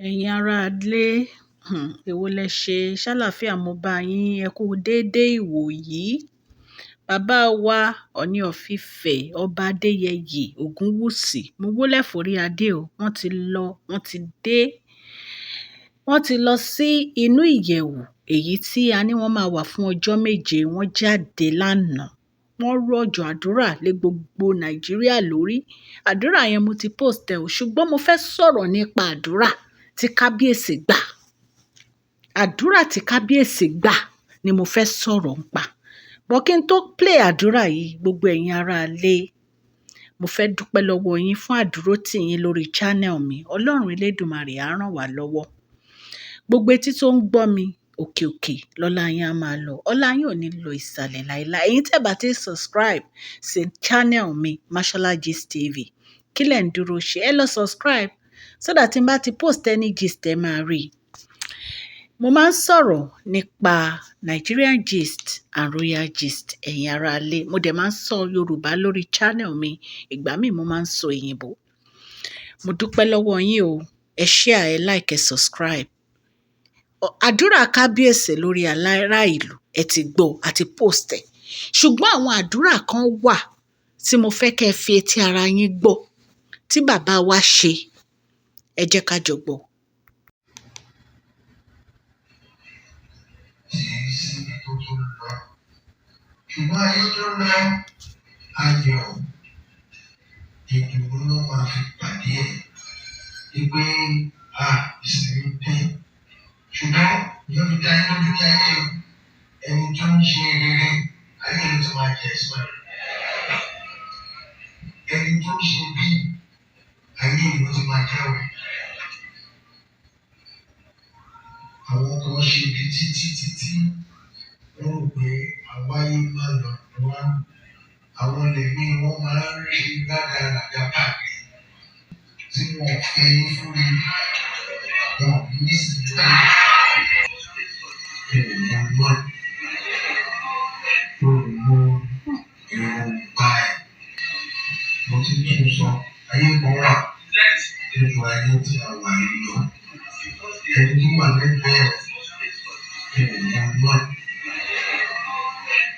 Ẹ̀yin ará ilé, èwo lẹ ṣe? Ṣàlàáfíà mo bá yín, ẹ kú déédé ìwòyí. Bàbá wa Ọọ̀ni of Ifẹ̀, Ọba Adéyẹyè Ògúnwùsì, mo wólẹ̀ forí adé o, wọ́n ti lọ, wọ́n ti dé. Wọ́n ti lọ sí inú ìyẹ̀wù èyí tí a ní wọ́n máa wà fún ọjọ́ méje, wọ́n jáde lánàá. Wọ́n rọ̀jò àdúrà lé gbogbo Nàìjíríà lórí. Àdúrà yẹn mo ti post ẹ̀ o, ṣùgbọ́n mo fẹ́ sọ̀rọ̀ nípa àdúrà tí kábíyèsí gbà. Àdúrà tí kábíyèsí gbà ni mo fẹ́ sọ̀rọ̀ nípa. Bọ́ kí n tó play àdúrà yìí, gbogbo ẹ̀yin ará ilé, mo fẹ́ dúpẹ́ lọ́wọ́ yín fún àdúrótì yín lórí channel mi. Ọlọ́run Elédùmarè á ràn wá lọ́wọ́. Gbogbo etí tó ń gbọ́ mi, òkè òkè lọ́lá yín á máa lọ. Ọlá yín ò ní lọ ìsàlẹ̀ láéláé. Ẹ̀yin tẹ́ bá ti subscribe sí channel mi, Mashola Gist TV, kí lẹ̀ ń dúró ṣe? Ẹ lọ subscribe so that tí n bá ti post any gist ẹ máa rí. Mo máa ń sọ̀rọ̀ nípa Nigerian gist and royal gist, ẹ̀yin ará ilé. Mo dẹ̀ máa ń sọ Yorùbá lórí channel mi. Ìgbà míì mo máa ń sọ òyìnbó. Mo dúpẹ́ lọ́wọ́ yín o. Ẹ share, ẹ like, ẹ subscribe. Àdúrà kábíyèsí lórí ará ìlú ẹ ti gbọ́ àti post ẹ̀. Ṣùgbọ́n àwọn àdúrà kan wà tí mo fẹ́ kẹ́ ẹ fi etí ara yín gbọ́ tí bàbá wa ṣe. Ẹ jẹ́ ká jọ gbọ́. Ṣùgbọ́n ayé tó lọ ayọ̀ ìdùnnú ló máa fi pàdé ẹ̀. Ìpè ìsinmi dé. Ṣùgbọ́n yóò fi dá inú ní ayé ẹni tó ń ṣe rere ayé ló ti máa jẹ ẹ̀sùn rẹ̀. Ẹni tó ń ṣe bí ayé ló ti máa jáwé. Àwọn kan ṣe bí títí wọ́n rò pé àwáyé máa lọ wá. Àwọn lèmi wọ́n máa ń rí gàdàgàdà káàkiri tí wọ́n fẹ́ yín fún mi. Wọ́n ní ìsinmi láyé. Yorùbá ẹ̀. Mo ti tún sọ, ayé kan wà nínú ayé tí a wà yìí lọ. Ẹni tó wà lẹ́gbẹ̀ẹ́ Yorùbá ẹ̀.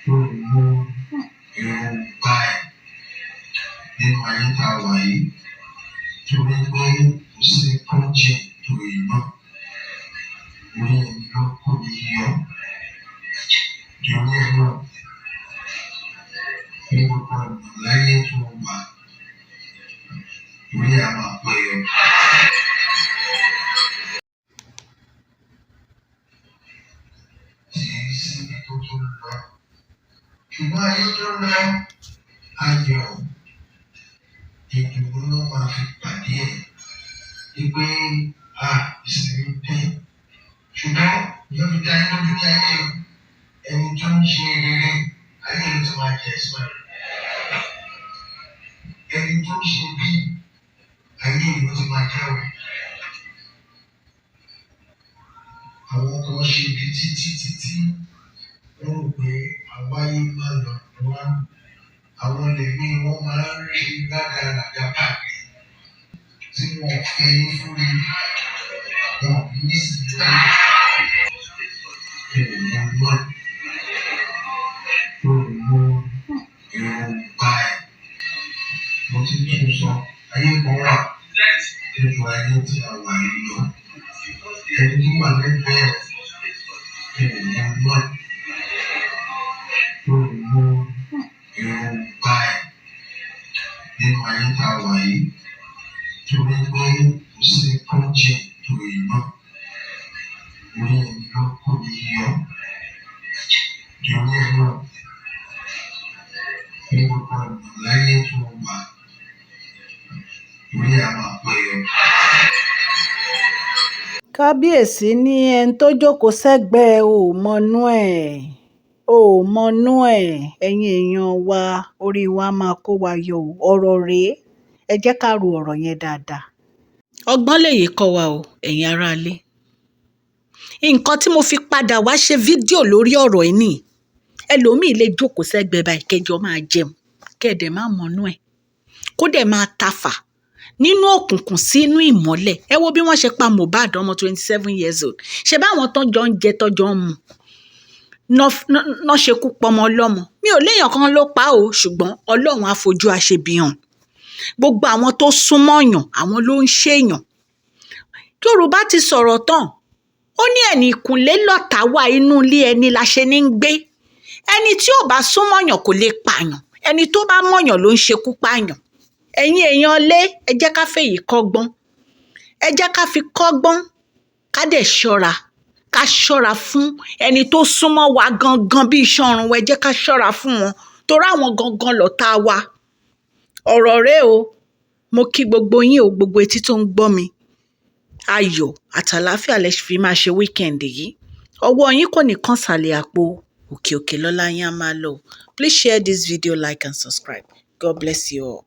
Yorùbá ẹ̀ nínú ayé tá a wà yìí. Torí pé kò sí kọ́ńjì tó iná. Orí ẹni ló kó mi yọ. Torí ẹ̀ náà, ní gbogbo ọ̀nà láyé tó wà, orí a máa pẹ́ yọ. Ṣùgbọ́n ayé tó lọ ayọ̀ ìdùnnú ló máa fi pàdé ẹ̀. Ìpè ìsinmi dé. Ṣùgbọ́n yóò fi dá inú ní ayé ẹni tó ń ṣe rere ayé ló ti máa jẹ ẹ̀sùn rẹ̀. Ẹni tó ń ṣe bí ayé ló ti máa jáwé. Àwọn kan ṣe bí títí wọ́n rò pé àwáyé máa lọ wá. Àwọn lèmi wọ́n máa ń rí gàdàgàdà káàkiri tí wọ́n fẹ́ yín fún mi. Wọ́n ní ìsinmi láyé. Yorùbá ẹ̀. Mo ti tún sọ, ayé kan wà nínú ayé tí a wà yìí lọ. Ẹni tó wà lẹ́gbẹ̀ẹ́ Yorùbá ẹ̀. Yorùbá ẹ̀ nínú ayé tá a wà yìí. Torí pé kò sí kọ́ńjì tó iná. Orí ẹni ló kó mi yọ. Torí ẹ̀ náà, ní gbogbo ọ̀nà láyé tó wà, orí a máa pẹ́ yọ. Kábíyèsí ní ẹni tó jókòó sẹ́gbẹ̀ẹ́ ò mọnú ẹ̀. Ẹ̀yin èèyàn wa, orí wa máa kó wa yọ o. Ọ̀rọ̀ rèé, ẹ jẹ́ ká ro ọ̀rọ̀ yẹn dáadáa. Ọgbọ́n lèyí kọ́ wa o, ẹ̀yin ará ilé. Nǹkan tí mo fi padà wá ṣe fídíò lórí ọ̀rọ̀ yìí nìyí. Ẹlòmíì lè jókòó sẹ́gbẹ̀ẹ́ báyìí kẹjọ máa jẹun, kẹ́ẹ̀dẹ̀ máa mọnú ẹ̀. Kó dẹ̀ máa tafà nínú òkùnkùn sínú ìmọ́lẹ̀. Ẹ wo bí wọ́n ṣe pa Mohbad ọmọ 27 years old. Ṣé báwọn tán jọ ń jẹ tọ́jọ́ ń mu náà ṣekú pọmọ ọlọ́mọ. Mi ò léèyàn kan ló pa o, ṣùgbọ́n Ọlọ́run á fojú aṣebi hàn. Gbogbo àwọn tó súnmọ́ yàn, àwọn ló ń ṣèyàn. Yorùbá ti sọ̀rọ̀ tán. Ó ní ẹni ìkúnlé lọ́tà wà, inú ilé ẹni la ṣe ní ń gbé. Ẹni tí ò bá súnmọ́ yàn kò lè pààyàn. Ẹni tó bá mọ̀yàn ló ń ṣekú pààyàn. Ẹ̀yin èèyàn lé, ẹ jẹ́ ká fèyí kọ́gbọ́n. Ẹ jẹ́ ká fi kọ́gbọ́n, ká dẹ̀ ṣọ́ra. Ká ṣọ́ra fún ẹni tó súnmọ́ wa gangan bí iṣan ọrùn wa. Ẹ jẹ́ ká ṣọ́ra fún wọn, torí àwọn gangan lọ̀tá wa. Ọ̀rọ̀ rẹ o, mo kí gbogbo yín o, gbogbo etí tó ń gbọ́ mi. Ayọ̀ àtàlàáfíà lẹ fi máa ṣe wíkẹ̀ndì yìí. Ọwọ́ yín kò ní kàn sàlẹ̀ àpò. Òkè òkè lọ́lá yín á máa lọ. Please share this video, like and subscribe. God bless you all.